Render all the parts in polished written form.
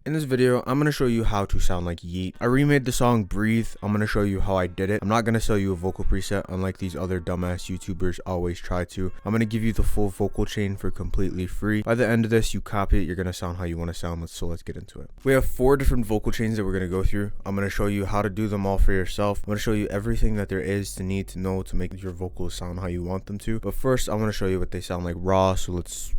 In this video, I'm going to show you how to sound like Yeet. I remade the song Breathe. I'm going to show you how I did it. I'm not going to sell you a vocal preset unlike these other dumbass YouTubers always try to. I'm going to give you the full vocal chain for completely free. By the end of this, you copy it, you're going to sound how you want to sound. So let's get into it. We have 4 different vocal chains that we're going to go through. I'm going to show you how to do them all for yourself. I'm going to show you everything that there is to need to know to make your vocals sound how you want them to. But first, I'm going to show you what they sound like raw. So let's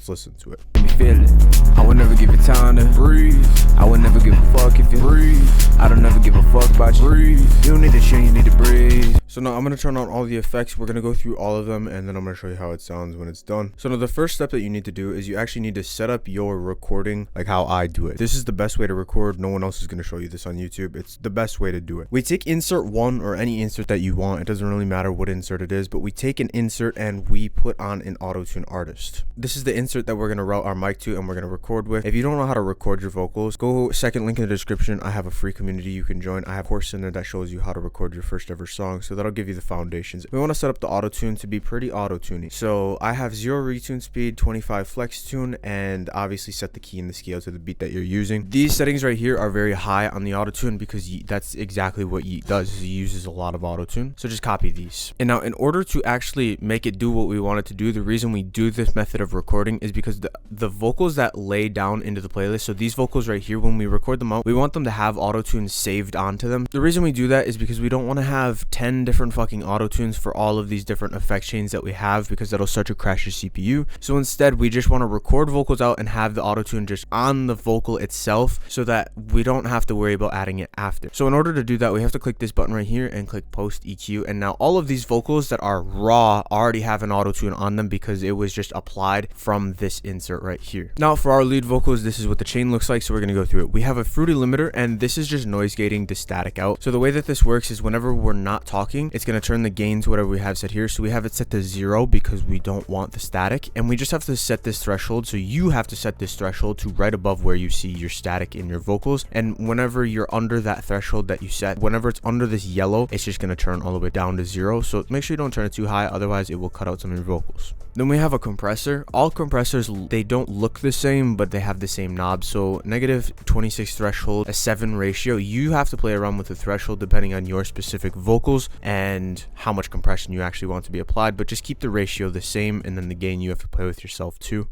listen to it. Let me feel it. I would never give it time to breathe. I would never give a fuck if you breathe. I don't ever give a fuck about you. Breathe. You don't need to change, you need to breathe. So now I'm going to turn on all the effects. We're going to go through all of them and then I'm going to show you how it sounds when it's done. So now the first step that you need to do is you actually need to set up your recording like how I do it. This is the best way to record. No one else is going to show you this on YouTube. It's the best way to do it. We take insert 1 or any insert that you want. It doesn't really matter what insert it is, but we take an insert and we put on an autotune artist. This is the insert that we're going to route our mic to and we're going to record with. If you don't know how to record your vocals, go second link in the description. I have a free community you can join. I have a course in there that shows you how to record your first ever song, so that'll give you the foundations. We want to set up the auto-tune to be pretty auto-tuney. So I have 0 retune speed, 25 flex tune, and obviously set the key and the scale to the beat that you're using. These settings right here are very high on the auto-tune because that's exactly what Yeet does, is he uses a lot of auto-tune. So just copy these. And now in order to actually make it do what we want it to do, the reason we do this method of recording is because the vocals that lay down into the playlist, so these vocals right here, when we record them out, we want them to have auto-tune saved onto them. The reason we do that is because we don't want to have 10 different fucking auto-tunes for all of these different effect chains that we have, because that'll start to crash your CPU. So instead, we just want to record vocals out and have the auto-tune just on the vocal itself so that we don't have to worry about adding it after. So in order to do that, we have to click this button right here and click post EQ. And now all of these vocals that are raw already have an auto-tune on them because it was just applied from this insert right here. Now for our lead vocals, this is what the chain looks like, so we're going to go through it. We have a fruity limiter, and this is just noise gating the static out. So the way that this works is whenever we're not talking, it's going to turn the gain to whatever we have set here. So we have it set to 0 because we don't want the static, and we just have to set this threshold. So you have to set this threshold to right above where you see your static in your vocals, and whenever you're under that threshold that you set, whenever it's under this yellow, it's just going to turn all the way down to 0. So make sure you don't turn it too high, otherwise it will cut out some of your vocals. Then we have a compressor. All compressors, they don't look the same, but they have the same knob. So -26 threshold, a 7 ratio. You have to play around with the threshold depending on your specific vocals and how much compression you actually want to be applied, but just keep the ratio the same, and then the gain you have to play with yourself too.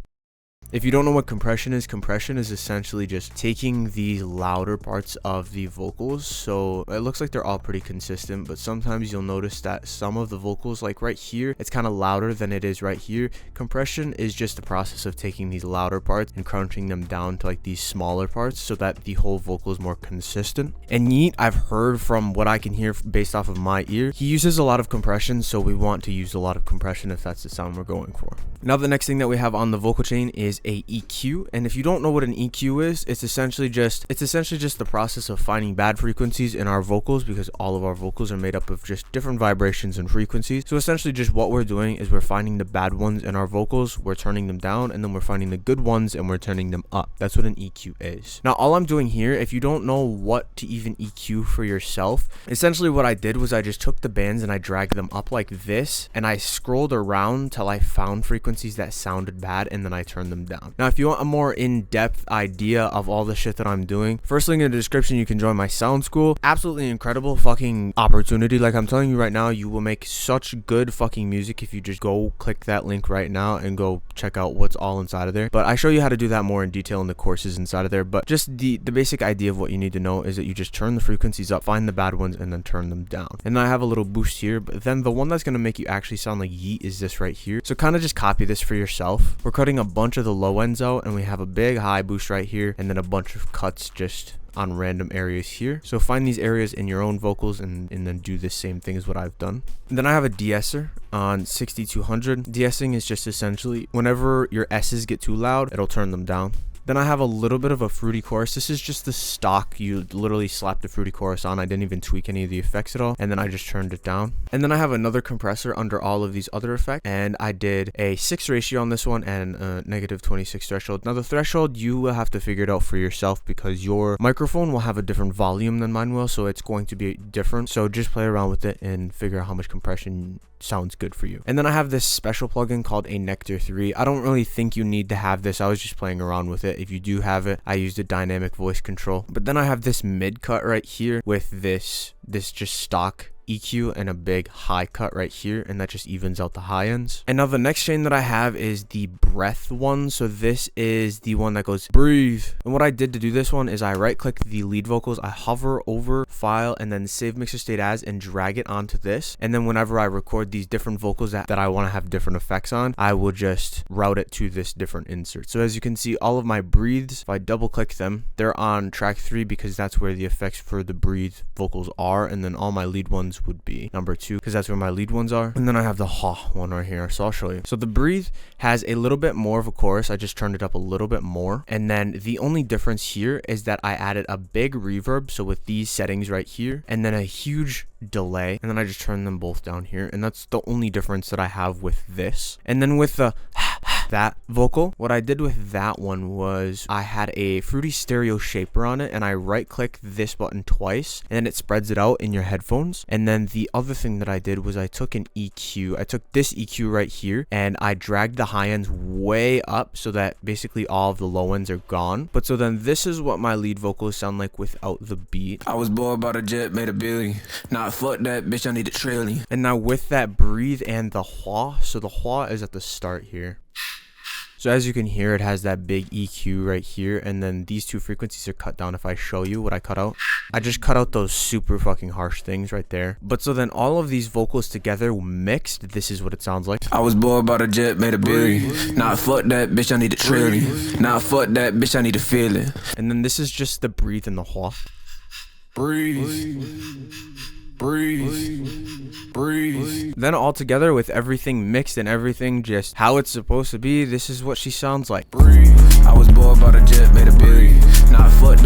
If you don't know what compression is essentially just taking the louder parts of the vocals. So it looks like they're all pretty consistent, but sometimes you'll notice that some of the vocals, like right here, it's kind of louder than it is right here. Compression is just the process of taking these louder parts and crunching them down to like these smaller parts so that the whole vocal is more consistent. And Yeet, I've heard from what I can hear based off of my ear, he uses a lot of compression, so we want to use a lot of compression if that's the sound we're going for. Now the next thing that we have on the vocal chain is a EQ, and if you don't know what an EQ is, it's essentially just the process of finding bad frequencies in our vocals, because all of our vocals are made up of just different vibrations and frequencies. So essentially just what we're doing is we're finding the bad ones in our vocals, we're turning them down, and then we're finding the good ones and we're turning them up. That's what an EQ is. Now all I'm doing here, if you don't know what to even EQ for yourself, essentially what I did was I just took the bands and I dragged them up like this, and I scrolled around till I found frequencies that sounded bad, and then I turned them down. Now if you want a more in-depth idea of all the shit that I'm doing, first link in the description, you can join my sound school. Absolutely incredible fucking opportunity. Like I'm telling you right now, you will make such good fucking music if you just go click that link right now and go check out what's all inside of there. But I show you how to do that more in detail in the courses inside of there. But just the basic idea of what you need to know is that you just turn the frequencies up, find the bad ones, and then turn them down. And I have a little boost here, but then the one that's going to make you actually sound like Yeet is this right here. So kind of just copy this for yourself. We're cutting a bunch of the low ends out, and we have a big high boost right here, and then a bunch of cuts just on random areas here. So find these areas in your own vocals and then do the same thing as what I've done. And then I have a de-esser on 6200. De-essing is just essentially whenever your S's get too loud, it'll turn them down. Then I have a little bit of a fruity chorus. This is just the stock. You literally slap the fruity chorus on. I didn't even tweak any of the effects at all. And then I just turned it down. And then I have another compressor under all of these other effects. And I did a 6 ratio on this one and a -26 threshold. Now the threshold, you will have to figure it out for yourself because your microphone will have a different volume than mine will. So it's going to be different. So just play around with it and figure out how much compression sounds good for you. And then I have this special plugin called a Nectar 3. I don't really think you need to have this. I was just playing around with it. If you do have it, I used a dynamic voice control. But then I have this mid cut right here with this just stock EQ and a big high cut right here, and that just evens out the high ends. And now the next chain that I have is the breath one. So this is the one that goes breathe. And what I did to do this one is I right click the lead vocals, I hover over file and then save mixer state as and drag it onto this. And then whenever I record these different vocals that I want to have different effects on, I will just route it to this different insert. So as you can see, all of my breathes, if I double click them, they're on track 3 because that's where the effects for the breathe vocals are. And then all my lead ones would be number 2 because that's where my lead ones are. And then I have the ha one right here, so I'll show you. So the breathe has a little bit more of a chorus. I just turned it up a little bit more, and then the only difference here is that I added a big reverb, so with these settings right here, and then a huge delay, and then I just turned them both down here, and that's the only difference that I have with this. And then with the that vocal, what I did with that one was I had a fruity stereo shaper on it, and I right click this button twice and then it spreads it out in your headphones. And then the other thing that I did was I took an EQ, I took this EQ right here and I dragged the high ends way up so that basically all of the low ends are gone. But so then this is what my lead vocals sound like without the beat. I was bored by the jet, made a billion. Nah, fuck that bitch, I need a trillion. And now with that breathe and the hua, so the hua is at the start here. So as you can hear, it has that big EQ right here, and then these two frequencies are cut down. If I show you what I cut out, I just cut out those super fucking harsh things right there. But so then all of these vocals together mixed, this is what it sounds like. I was bored by the jet, made a billion. Nah, fuck that bitch, I need a trillion. Nah, fuck that bitch, I need a feeling. And then this is just the breathe and the hua. Breathe. Breathe. Breathe. Then all together with everything mixed and everything just how it's supposed to be, this is what she sounds like. Breathe. I was bored by the jet, made a billion. Nah, fuck